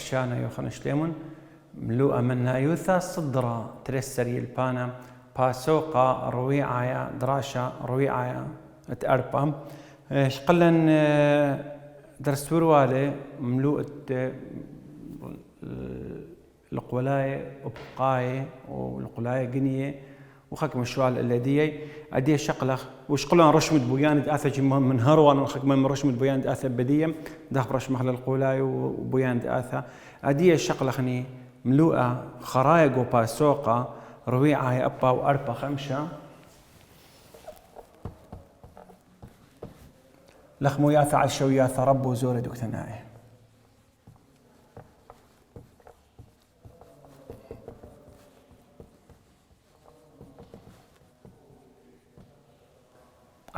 الشانة يوخنش ليمون ملوءة منا يوثا صدرة ترسري البانا باسوقا رويعايا دراشا رويعايا تأربا شقلن درستور والي ملوءة القولاي وبقاي والقولاي قنية وخك مشوال الذي أديه شقلة وشقلن رشمد بوياند آثج من هروان وخك من رشمد بوياند آثة بدية داخل رش مخل القولاي وبوياند آثة أديه شقلة خني ملوءة خرايق وباسوقة رويعة أبا وأربا خمسة لخمو ياثا عشو ياثا رب وزور دكتناي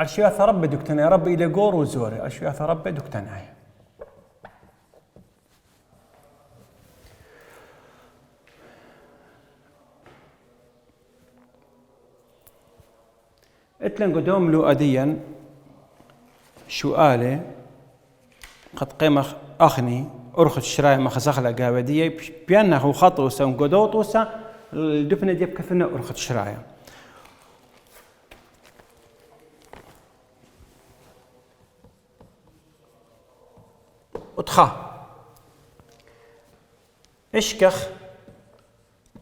عشو ياثا رب دكتناي رب إلى قور وزوري عشو ياثا رب دكتناي اتلن قدوم لو أديا سؤالي قد قيمة أخني أرخد شراي مخزخلة قابدية بيانه خطوسا وقدوطوسا الدفنة ديب كثنا أرخد شراي وتخا اشكخ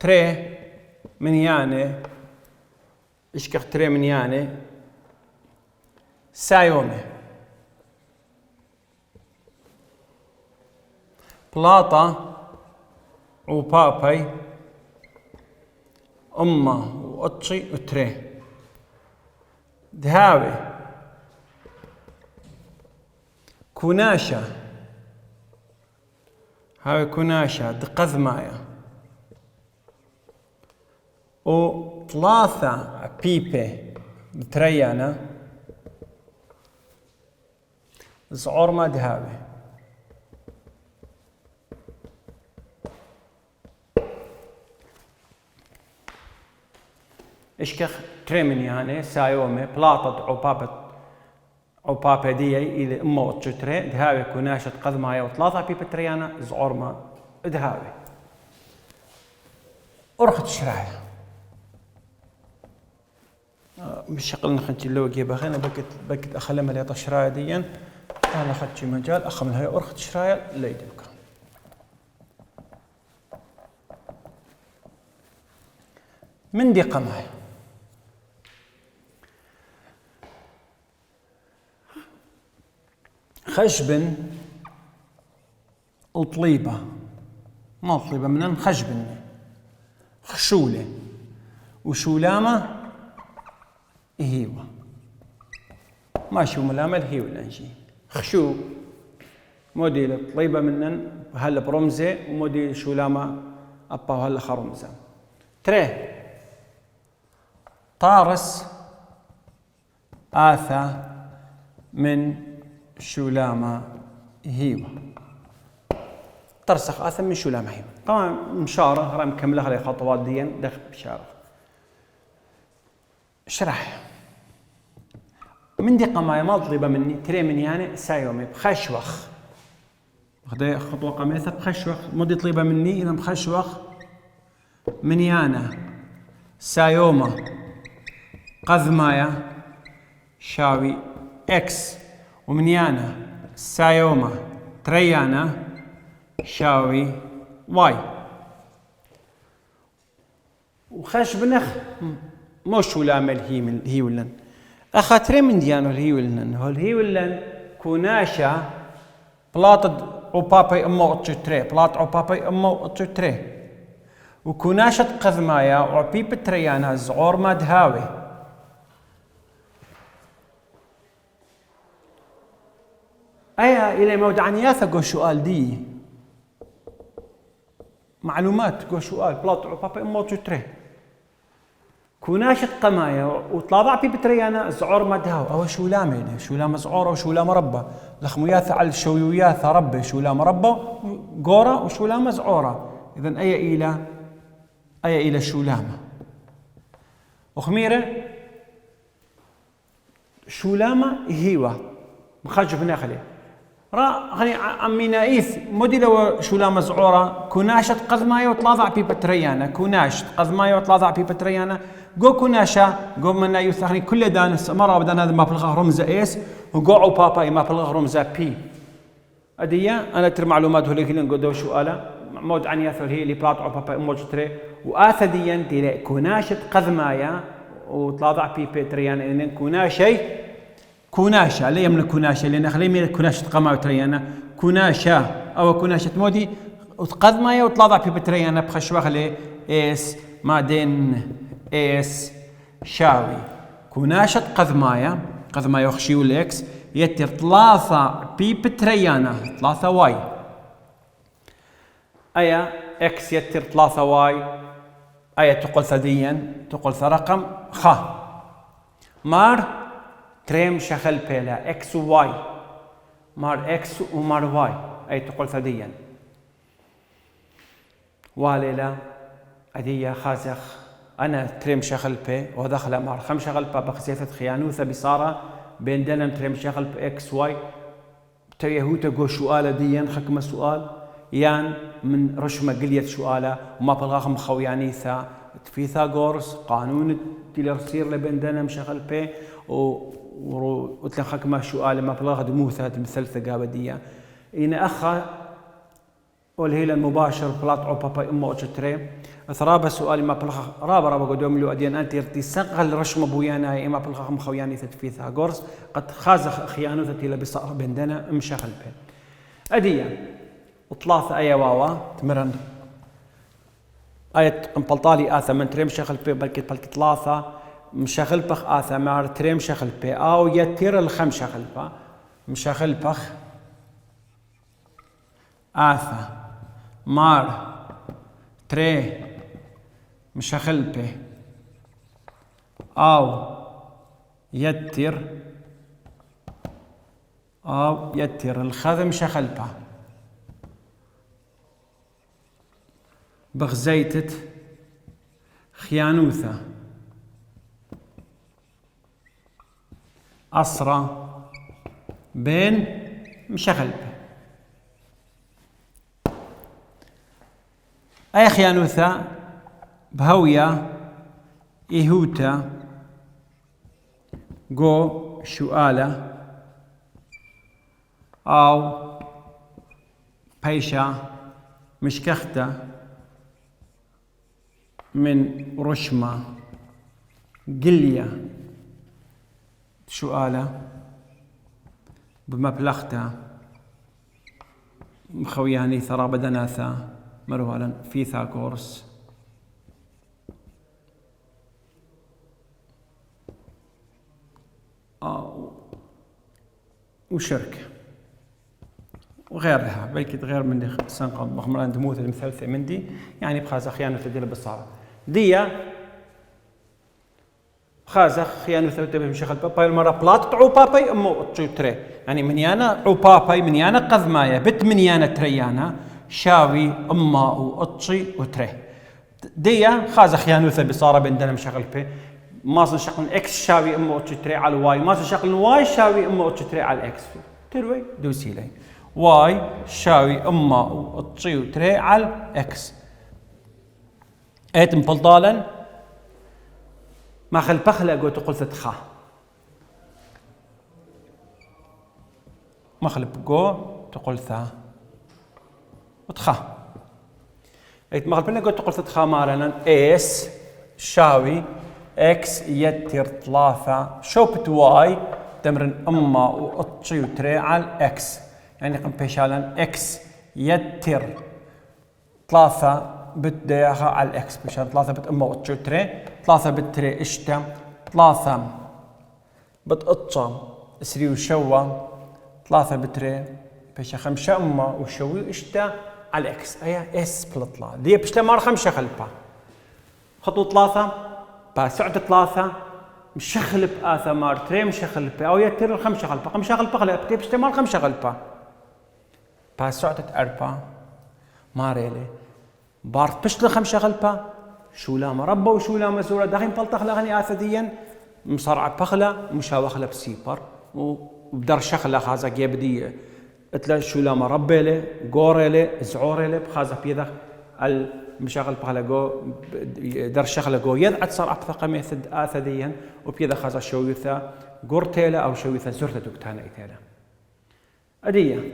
تري من يعني اشكخ تري من يعني سايومي بلاطة وباباي أمه وأطشي وتري دهاوي كوناشة هاوي كوناشة دقذمايا وثلاثة بيبي تريانا زعور ما دهاوي اشكخ تريمن يعني سايومي بلاطة عبابة دي إلى أمه وتشتري دهاوي كوناشة قذمايا وثلاثة بيبي تريانا زعور ما دهاوي أرخد شرايا مش شغل نخنتي اللو جيبها خينا بكت أخلم لي طشرايا ديا أنا أخذت مجال أخمل هاي أرخد شرايا ليدك من دي قماي خشب وطليبة ما طليبة منن خشب خشولة وشولامة هيوة ما شو ملامل هيو الانجي خشوب موديل طليبة منن هلا برمزة وموديل شولامة أبا وهلا خرمزة تري طارس آثى من شولامة هيوة ترسخ آثى من شولامة هيوة طبعا مشارة راح مكملها لي خطوات ديا دخل بشارة شرح من دي قماية ما طلبة مني تري من يعني سايومي بخشوخ خذي خطوة قميصة بخشوخ مودي طلبة مني إذا بخشوخ من يانا سايوما قذمايا شاوي إكس ومن يانا سايوما تريانا شاوي واي وخش بنخ مش ولا مل هي ولن أخاتري من ديانو الهي ولن هو الهي ولن كوناشا بلاطة وبابي أمو أتشتري بلاطة وبابي أمو أتشتري وكوناشة قذمايا وعبيب تريانا زعور ما دهاوي أيا إلى مودعنياثا قو سؤال دي معلومات قو سؤال بلاطة وبابي أمو أتشتري كوناشة قمايا وطلابع بي بتريانا زعور مدهاو أو شو لامي شو لام زعور وشو لام ربا لخمياث على الشويوياث ربي شو لام ربا قورة وشو لام زعورة إذن أي إلى شو لامة وخميرة شو لامة هيوة مخرج بناخلي غني عمي نايث مودي لو شو لا مزعورة كوناشة قذماية وطلاضع بي بتريانا كوناش قذماية وطلاضع بي بتريانا جو كوناشة جو من نايث غني كل دانس مرة بدنا هذا ما بلغه رمزة إيس وقعوا بابا ما بلغه رمزة بي أدية أنا تر معلومات هولي كلن قدو شو آلا مود عن ياثر هي اللي بلاطعوا بابا موج تري وآثديا تري كوناشة قذماية وطلاضع بي بتريانا إن كوناشي كوناشة ليه من كوناشة لأن خليه من كوناشة قمة وتريانا كوناشة أو كوناشة مودي وتقدمايا وتلاضع في بتريانا بخشوة خليه إس مادين إس شاوي كوناشة قدمايا وخشيو الإكس يتر ثلاثة بي بتريانا ثلاثة واي أيا إكس يتر ثلاثة واي أيا تقول ثديا تقول رقم خ مار تريم شغل بيلا اكس وواي مار اكس ومار واي اي تقول ثديا واليلا اديا خازخ انا تريم شغل بي ودخل مار خم شغل با بخسيفة خيانوثة بصارة بين دنم تريم شغل بي اكس واي تيهوتا جو سؤال ديا خكم السؤال يان من رشمة قلية سؤالة وما بلغاهم خويانيثا فيثاغورس قانون تيلرسير لبين دنم شغل بي وتلخك ما سؤال ما بلغ دموثة مثلثة قابدية إن أخا والهيل المباشر بلاطعو بابا إما أتشتري ثرابة سؤالي ما بلغ رابا قدوم لو أدين أنت ارتسقل رشم بويانا إما بلغ مخوياني تتفيثها غورس قد خازخ خيانوثتي لبصار بندنا مشغل بين أدية وثلاثة آية واوا تمرن آية قنبلطالي آثا من تريم شغل بي بلكي ثلاثة مشغل بخ آثا مار تريم شغل بي أو يتير الخم شغل با مشغل بخ آثا مار تري مشغل بي أو يتير الخذ مشغل با بغزيتت خيانوثة أسرى بين مشغل أي خيانوثة بهوية إيهوتا جو شؤالة أو بيشا مشكختة من رشمة قلية سؤالة بمبلغته مخوياني ثرى بدناثا مروالا فيثاغورس وشركة وغيرها بلكي غير من سنقة مخمران دموث المثلثة من دي يعني بخازة خيانة تدير بالصارة ديا خازخ خيانة ثوتة بمشغل باباي المرة بلاط عو باباي أمو تري يعني منيانا عو باباي منيانا قذمايا بت منيانا تريانا شاوي أما وأطشي وتري ديا خازخ خيانة ثوتة بصارة بندنا مشغل بي ماصن شغل اكس شاوي أما وأطشي تري على الواي ماصن شغل واي شاوي أما وأطشي تري على الاكس تروي دوسي لي واي شاوي أما وأطشي وتري على الاكس ايتم بلطالا ما خل بخلة قلت قلت خا ما خل بقو تقول ثا وتخا ايت ما خل بنا قلت قلت خا مارنا اس شاوي اكس يتر ثلاثة شوبت واي تمرن اما واطشي وتري على اكس يعني قم بيشالا اكس يتر ثلاثة بتديها على الاكس بشان ثلاثة بت اما وطشو تري ثلاثة بتري اشتا ثلاثة بتقطشا اسري وشوا ثلاثة بتري بشا خمسة اما وشوي اشتا على الاكس ايا اس بلطلا دي بشتا مار خمسة خلبا خطو ثلاثة بسعد ثلاثة مشغل بآثا مار تري مشغل بي او يتر الخمسة خلبا خمسة خلبا خلبا بشتا مار خمسة خلبا بسعد أربعة ماريلي بارت بشتل خمسة غلبة شو لا مربى وشو لا مسورة داخل بلطخ لغني آثديا مصرع بخلة مشاوخلة بسيبر وبدر شخلة خازا جيبدي اتلا شولامة ربيلة غوريلة زعوريلة بخازة بيدخ المشاغل بخلا در شغلة جو يدعت صار أبثق ميثد آثديا وبيدا خازة شويثا غورتيلا أو شويثا زرتا دوكتانا إتالا أدية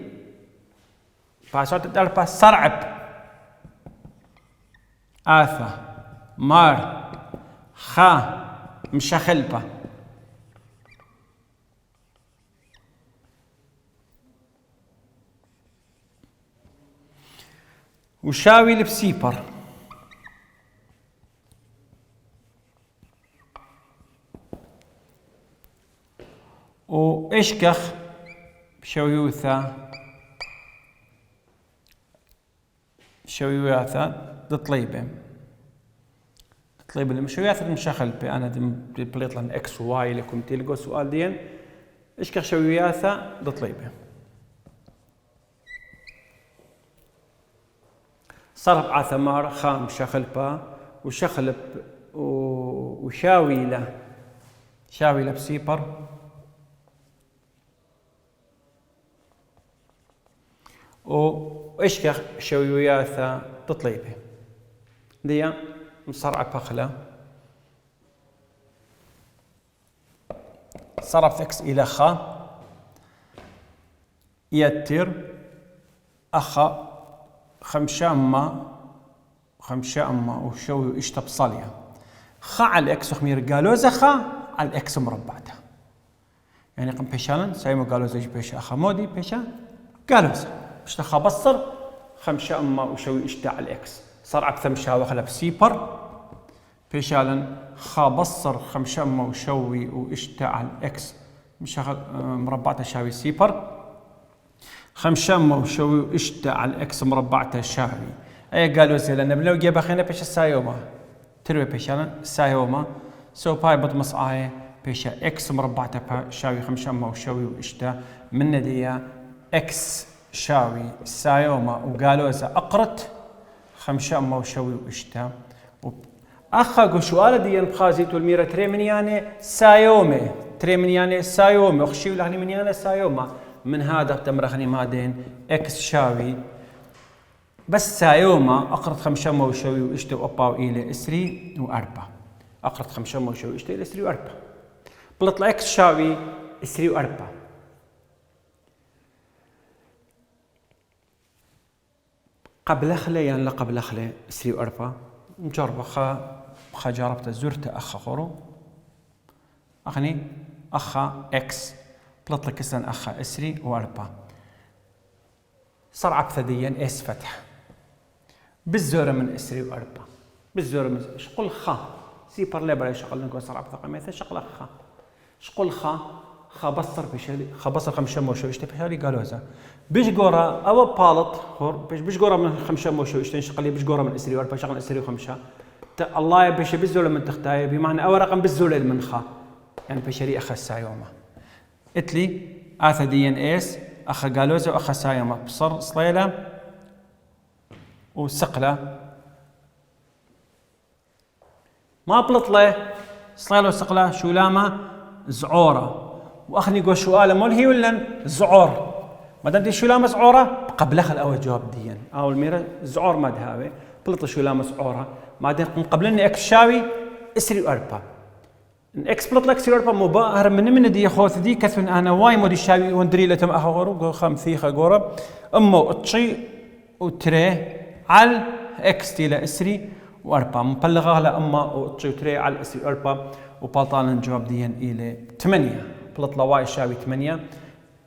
فاسوات الدربة صرعب آثا مار خا مشخلبة وشاوي لبسيبر وإشكخ شويوثا طليبة المشويات المشخلبة أنا بليط لن إكس وواي لكم تلقوا سؤال دين إشكخ شويوثا طليبة صرف عثمار خام شخلبة وشخلب وشاويلة بسيبر وإشكخ شويوياثا تطليبه دي مصرعة بخلة صرف إكس إلى خا يتر أخا خمشة أما وشوي إشتب صالية خا على الإكس وخمير قالوزة خا على الإكس مربعتها يعني قم بيشالا سايمو قالوزة يجي بيشا أخا مودي بيشا قالوزة اشتخا بصر خمشة أما وشوي إشتا على الإكس صار أكثر شاوخ بسيبر بيشالا خا بصر خمشة أما وشوي وإشتا على الإكس مشغل مربعتها شاوي سيبر خمشة أما وشوي وإشتا على الإكس مربعتها شاوي أي قالوا زي لأن بلو جيبا خينا بيش السايوما تروي بيشالا السايوما سو باي بطمس آية بيشا إكس مربعتها شاوي خمشة أما وشوي وإشتا من ندية إكس شاوي سايوما وقالوا إذا أقرت خمشة أما وشوي وإشتا أخا قشوالة ديان بخازيت والميرة تري من يعني سايومي وخشيو لهني من يعني سايوما من هذا تمرخني مادين إكس شاوي بس سايوما أقرت خمشة أما وشوي وإشتا وأبا وإيلي إسري وأربعة أقرت خمشة أما وشوي وإشتا إسري وأربعة بلطلع إكس شاوي إسري وأربعة قبل خلي يعني لا قبل خلي إسري وأربعة مجربة خا جربت زرت أخا خورو أخني أخا إكس بلطلع كسن أخا إسري وأربعة صار عبثديا إس فتح بالزورة من إسري وأربعة بالزورة من شقول خا سيبر ليبر شغل نقول صار عبث قميث شغل خا شقول خا بصر بشالي خا بصر خمسة موشو إشتى بشالي قالوا هذا بيش جورا أو بالط خور بيش جورا من خمسة موشو إشتى شغلي بيش جورا من إسري وأربعة شغل إسري وخمسة الله بيش بالزورة من تختاي بمعنى أول رقم بالزورة من خا يعني بشري أخا السايوما إتلي آثديا إس أخا قالوزة وأخا سايوما بصر صليلة وسقلة ما بلطلة صليلة وسقلة شولامة زعورة وأخني قول سؤال ملهي ولا زعور ما دام دي شولامة زعورة قبلها الأول جواب ديا أو الميرة زعور ما دهاوي بلطلة شولامة زعورة ما دام قبلني إكس شاوي إسري وأربعة إكس بلطلة إسري وأربعة مباهر من دي خوث دي كثن أنا واي مودي شاوي وندري لتم أخورو قو خمثيخة قورة أمو أطشي وتري على إكس تيلا إسري وأربعة مبلغة على أما أطشي وتري على إسري وأربعة وبالطالن جواب ديا إلى 8 بلطلة واي شاوي 8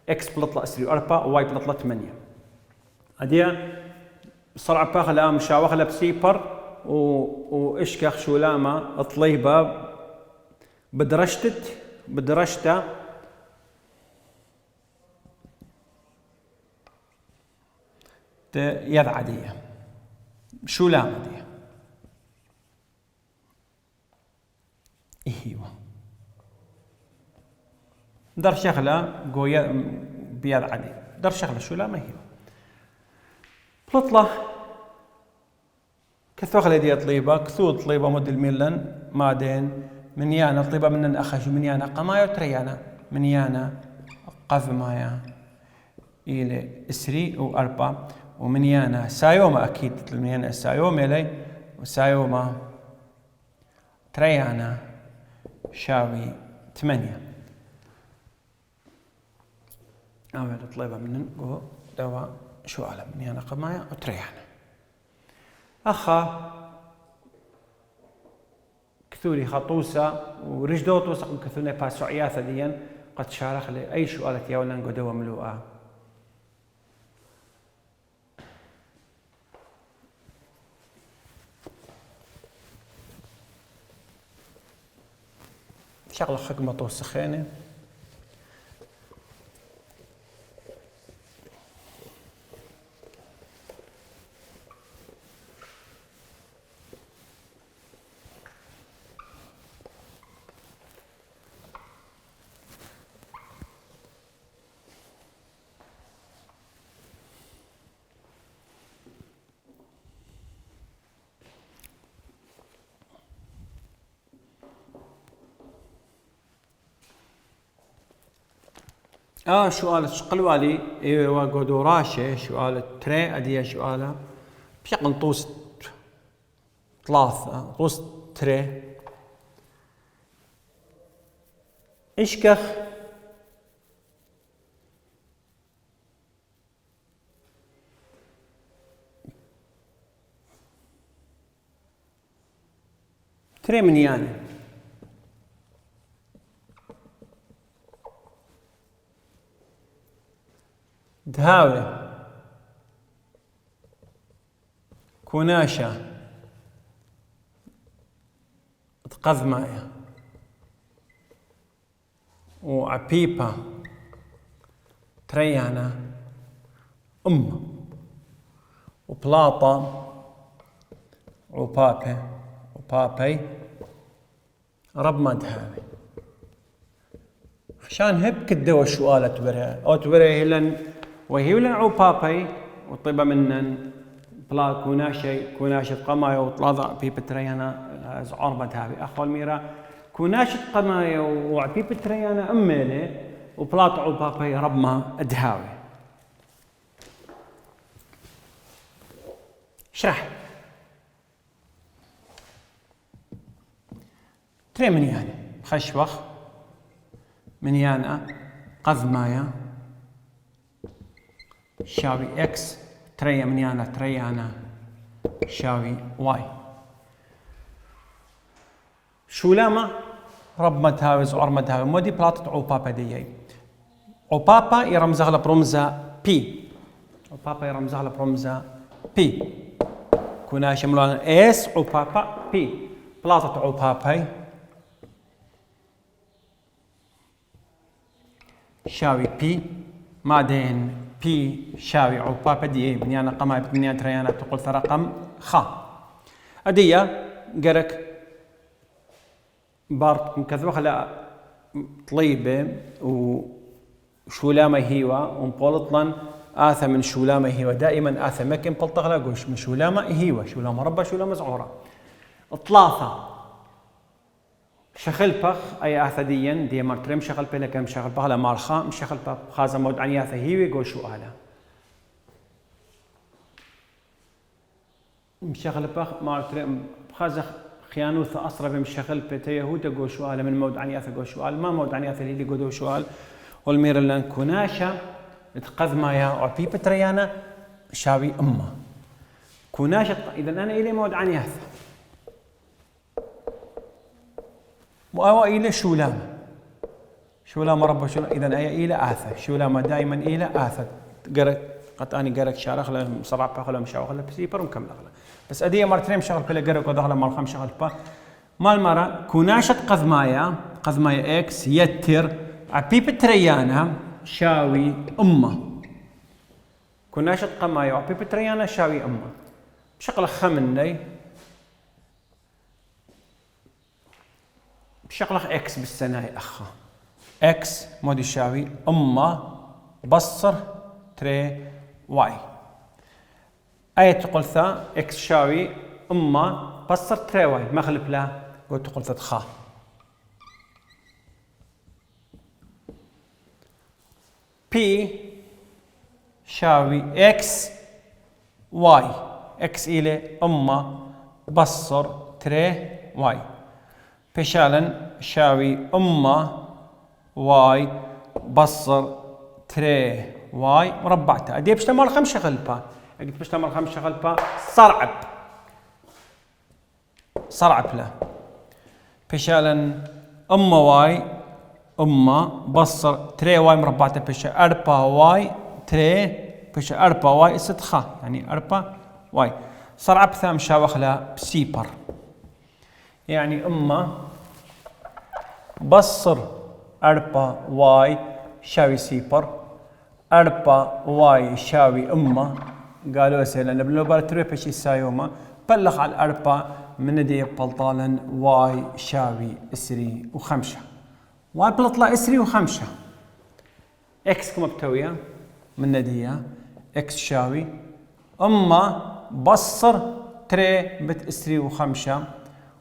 إكس بلطلة إسري وأربعة وواي بلطلة 8 هدية صرع باخلا مشاوخلا بسيبر وإشكخ شولامة طليبة بدرشته يد عادية شولامة دي إيوه در شغلة قوية بيد عادية در شغلة شولامة هي بلطلة كثو خلي دي طليبة كثو طليبة مد الميلن مادين من يانا طليبة من أخش من يانا قمايا وتريانا من يانا قف مايا إلى 3 و4 ومنيانا سايوما أكيد منيانا سايوما لي وسايوما تريانا شاوي 8. أول طلبة من جو دوا شو على منيانا قمايا وتريانا أخا كثوري خطوسة ورجدوت وسق كثوري باسو عياثة ديا قد شارخ لي أي سؤالك يا ولن قدوة ملوءة شغلة خقمة توسخينة سؤال قلوالي ايوا قدوراشة سؤال تري اديا سؤال بشكل طوس 3 طوس تري اشكخ تري من يعني دهاوي كوناشا تقذمايا وعبيبا تريانا وبلاطا وبابي رب ما دهاوي عشان هب كدوا السؤال تبرها هلن وهي ولن عوبابي وطيبة منن بلا كوناشة قمايا وطلاضع بيبة تريانا زعار بدهاوي أخو الميرا كوناشة قمايا وعبيبة تريانا أميلي وبلاط عوبابي رب ما دهاوي اشرح تري من يعني خشوخ منيانا قذمايا شاوي اكس تريا منيانا شاوي واي شولاما رب ما تهاوز وعر ما تهاوي مودي بلاطة عوبابا ديي عوبابا يرمزها لبرمزة بي عوبابا يرمزها لبرمزة بي كنا شملون اس عوبابا بي بلاطة عوبابا شاوي بي بعدين بي شاوي عوبابا دي بنيانا قماي بنيانا تريانا تقول رقم خ أدية قرك بارت مكذوخ لا طليبة وشولامة هيوا ومبولطلن آثى من شولامة هيوا دائما آثى مكن بلطغلا قوش من شولامة هيوا شولامة ربا شولامة زعورة 3 شخل بخ أي آثديا دي مرترم شخل بلا كم شخل بخ لا مارخا مشخل بخ خازم مود عن ياث هيوي قول شو آلا مشخل بخ مرترم خازخ خيانوث أسرب مشخل بتا يهودا قول شو آلا من مود عن ياث قول شو آلا ما مود عن ياث اللي قدو شو آلا والمير لان كوناشا تقذ ما يا عبي بتريانا شاوي أمه كوناشا إذا أنا إلي مود عن ياث وأوا إلى شولامة رب شولامة إذا أي إلى آثة شولامة دائما إلى آثة قرك قد أني قرك شارخ له صرع بخلا مشاوخ له بس يبرم كم لغلا بس أدية مرتين شغل كله قرك ودخل مال 5 شغل با مال مرة كوناشة قذمايا إكس يتر عبي بتريانا شاوي أمه كوناشة قمايا عبي بتريانا شاوي أمه بشغل خمني بشغلة اكس بالسنة أخا اكس مود يساوي أمة بصر تري واي أي تقول ثا اكس شاوي أمة بصر تري واي ما خلف لا قلت تقول ثا خا بي شاوي اكس واي. اكس إلى أما بصر تري واي. بشالن شاوي أما واي بصر تري واي مربعته. أدي بشتمل 5 غلبة. قلت بشتمل 5 غلبة صرعب له. بشالن أما واي أما بصر تري واي مربعته بشا 4 واي تري بشا 4 واي استخا يعني 4 واي. صرعب ثام شاوخ له بسيبر يعني أما بصر 4 واي شاوي سيبر 4 واي شاوي أما قالوا سيلا بالنوبة تريبش السايوما بلغ على 4 من دي بلطالا واي شاوي اسري وخمسة. واي بلطلا اسري وخمسة. اكس كما بتويا من ندية اكس شاوي أما بصر تري بت اسري وخمسة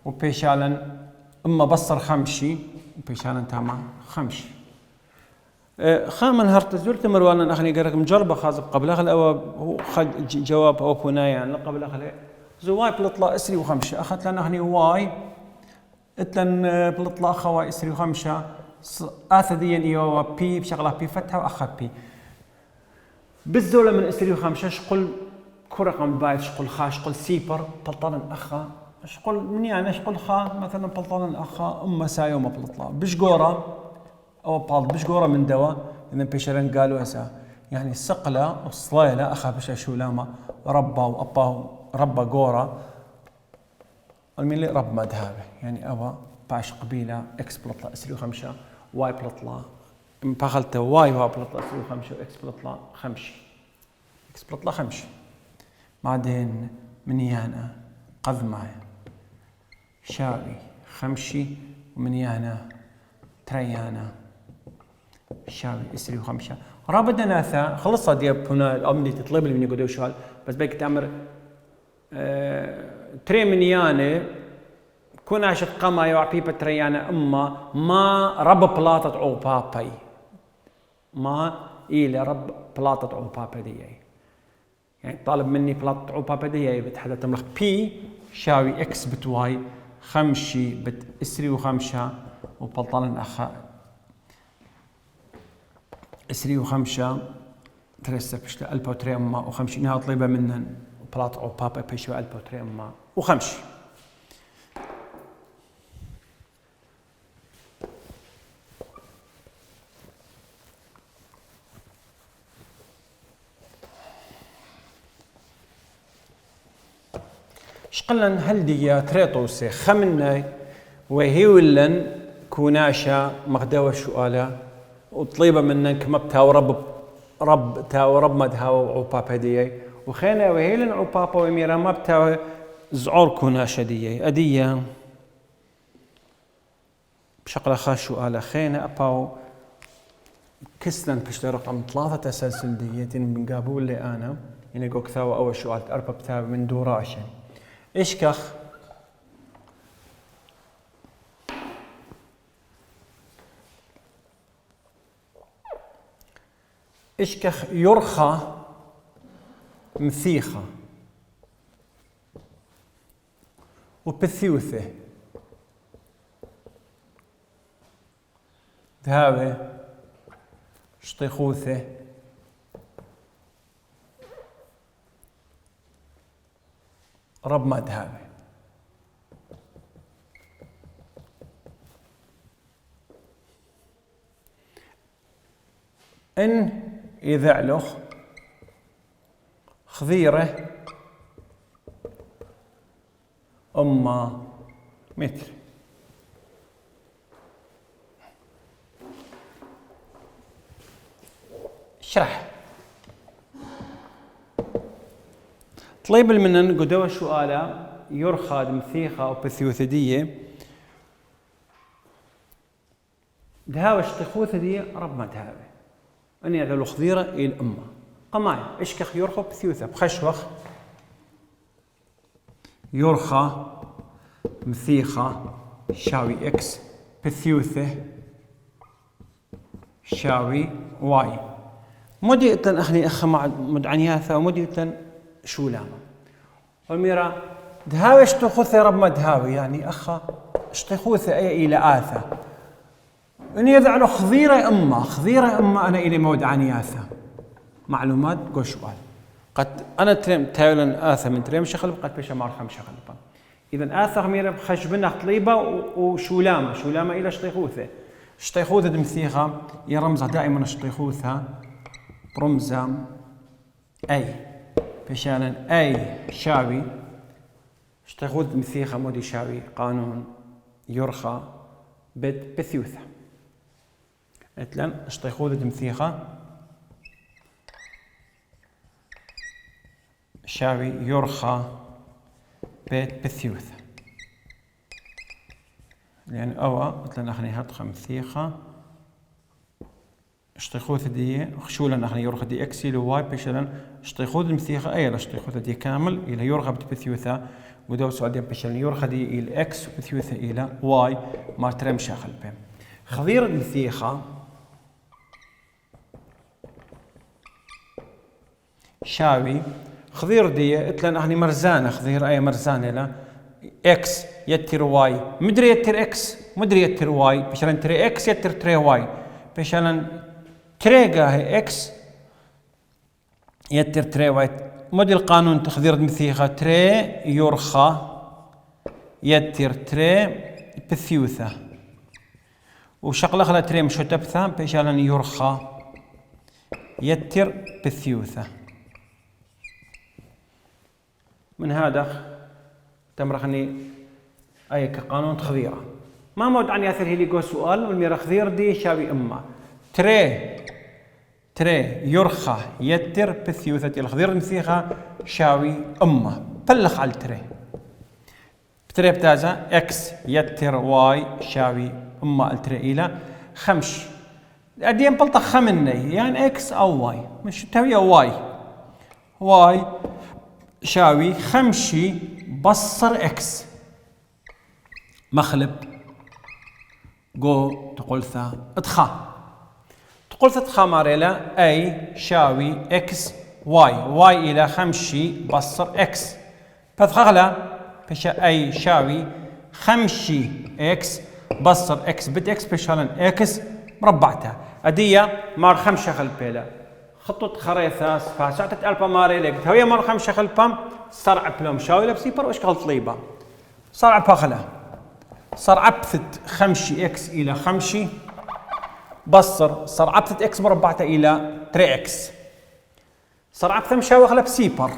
وبيشالا أما بصر خمشي وبيشالا تاما خمشي. خامن هرت زرت مروانا أخني قرق مجربة خازب قبل أخل أو هو خد جواب أو بناية يعني قبل أخل زواي بلطلا اسري وخمسة أخذت لنا أخني واي اتلن بلطلا أخوا اسري وخمسة آثديا إيوا بي بشغلة بي فتحة وأخذ بي بالزولة من اسري وخمسة شقل كرقم بايت شقل خا شقل سيبر بلطلا أخا شقل من يعني شقل خا مثلا بلطلا أخا أما سايوما بلطلا بشقورة أو بالط بشقورة من دواء إذا بيشرن قالوا هسا يعني السقلة والصليلة أخا بشا شولاما ربا وأبا ربا قورة الميلي رب مذهبه يعني أبا باش قبيلة إكس بلطلا اسري وخمسة واي بلطلا بخلته واي هو بلطلا اسري وخمسة وإكس بلطلا خمسة إكس بلطلا خمسة بعدين من يانا قذمة شاوي خمشي ومن يانا تريانا شاوي اسري وخمسة رابد ناثا خلصت دياب هنا الأمني تطلب لي من يقولوا شوال بس بيك تأمر تري من يانا كون عشق قما يوعبي بتريانا أما ما رب بلاطة عو بابي ما إلى رب بلاطة عو بابي دي يعني طالب مني بلاطة عو بابي دي بتحدث تملخ بي شاوي اكس بت واي خمشي بت اسري وخمسة وبلطان أخا اسري وخمسة ترسب بشتا ألبا وتري أما وخمشي نها طلبة منن بلاطة عو بابي بيشوى ألبا وتري أما وخمشي شقلن هل دي تريطوسي خمنا وهي ولن كوناشا مغداوة شؤالة وطليبة منك ما بتاو رب مدهاو عوبابا دي وخينا وهي لن عوبابا وميرا ما بتاو زعور كوناشا دي أدية بشقلة خاش شؤالة خينا أباو كسلن بشتى رقم 3 تسلسل ديتين من قابول لي أنا يعني قوك ثاو أول شؤال أربا بتاو من دوراشا إشكخ يرخى مثيخة وبثيوثة ذهابة شطيخوثة رب ما ذهابة إن يذعلخ خذيرة أما متر اشرح طليب المنن قدوة سؤالة يرخى مثيخة أو بثيوثدية دهاوش تخوثدية رب ما دهاوي أني هذا الخضيرة إلى الأمة قماي إشكخ يرخى بثيوثة بخشوخ يرخى مثيخة شاوي إكس بثيوثة شاوي واي مودي اتن اخني اخ مع مدعنياثا ومودي اتن شولاما والميرا دهاوي اشتخوثي رب ما دهاوي يعني اخا اشتخوثي اي الى اثا اني يذعلو خضيرة اما انا الى مودعنياثا معلومات قوشوال قد انا تريم تايلن اثا من تريم شخلب قد بيشا مارخم شخلبا اذا اثا ميرا خشبنا طليبه وشولامه الى اشتخوثه اشتيخوثة دمثيخة يرمزها دائما اشتيخوثة برمزة أي بشانا أي شاوي اشتيخوثة دمثيخة مودي شاوي قانون يرخى بيت بثيوثة مثلا اشتيخوثة دمثيخة شاوي يرخى بيت بثيوثة يعني أوا مثلا أخني هات مثيخة اشتيخوث دي خشولا أخني يورخ دي إكس إلى واي بشلن اشتيخوث مثيخة أي اشتيخوث دي كامل إلى يورخ بثيوثة ودو سؤال دي بشلن يورخ دي إلى إكس بثيوثة إلى واي ما ترم شاخل بهم خضير المثيخة شاوي خضير دي اتلن أخني مرزانة خضير أي مرزانة لا اكس يتر واي مدري يتر اكس مدري يتر واي بشلن تري اكس يتر تري واي بشلن تريقا هي اكس يتر تري واي مدي القانون تخذير مثيخة تري يرخى يتر تري بثيوثة وشغلة خلا تري مشو تبثة بشلن يرخى يتر بثيوثة من هذا تمرخني أي كقانون تخذيرة ما مود عن ياثر هيلي جو سؤال والميرا خذير دي شاوي أما تري يرخى يتر بثيوثة الخذير المثيخة شاوي أما بلخ على تري بتازا إكس يتر واي شاوي أما التري إلى خمش أديم بلطخ خمني يعني إكس أو واي مش تاوية واي شاوي خمشي بصر اكس مخلب جو تقولثا ادخا تقولثا ادخا ماريلا اي شاوي اكس واي الى خمشي بصر اكس فثغلا بشا اي شاوي خمشي اكس بصر اكس بت اكس بشالن اكس مربعتها ادية مار خمشة خلبيلا خطوط خريطة فاسعة ألبا ماريلا قلت هوية مار خمشة خلبام صرع بلوم شاوي لبسيبر وش قال طليبة صرع بخلا صرع بثت خمشي اكس الى خمشي بصر صرع بثت اكس مربعته الى 3 اكس صرع بثم شاوي خلا بسيبر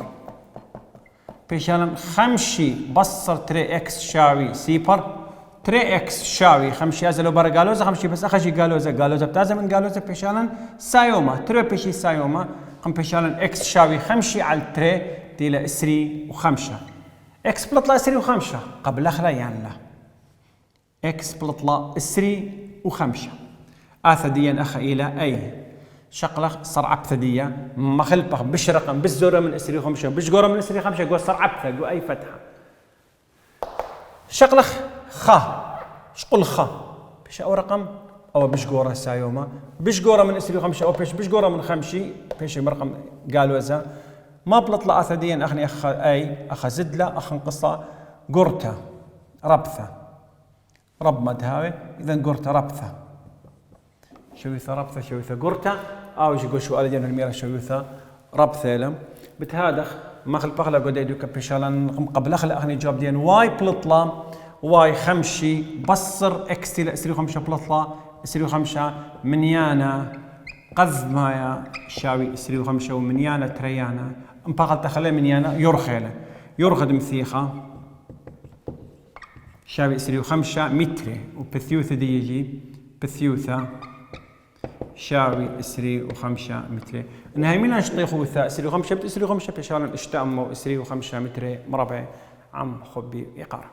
بيشان خمشي بصر 3 اكس شاوي سيبر 3 اكس شاوي خمشي ازلو برا قالوزا خمشي بس اخشي قالوزا بتازا من قالوزا بيشان سايوما 3 بيشي سايوما قم بيشان اكس شاوي خمشي على 3 ديلا اسري وخمشة اكس بلطلا اسري وخمشة قبل اخلا يعني لا اكس بلطلا اسري وخمشة اثديا اخا الى اي شقلق صرعب ثدية مخلبخ بش رقم بش زورة من اسري وخمشة بش قورة من اسري خمشة قول صرعب ثا اي فتحة شقلق خا شقل خا بش او رقم او بش قورة سايوما بش قورة من اسري وخمشة او بش قورة من خمشي بش مرقم قالوزا ما بلطلا اثديا اخني اخ زدله اخ انقصا قرته ربثه رب مدهاوي اذا قرته ربثه شويثه ربثه شويثه قرته او يقول شو الجن الميرا شويثه ربثه لم بتهادخ ما خل بخلا قد يدو كبشالن قبل اخلا اخني جواب دين واي بلطلا واي خمشي بصر اكس الى اسري خمسه بلطلا اسري خمسه منيانا قذ مايا شاوي اسري خمسه ومنيانا تريانا انبغل تخلي منيانا يرخد مثيخة شاوي اسري وخمسة متري وبثيوثة دي يجي بثيوثة شاوي اسري وخمسة متري انهاي من اشطيخوثة اسري وخمسة بتسري وخمسة بشارن اشتامو اسري وخمسة متري مربع عم خبي يقار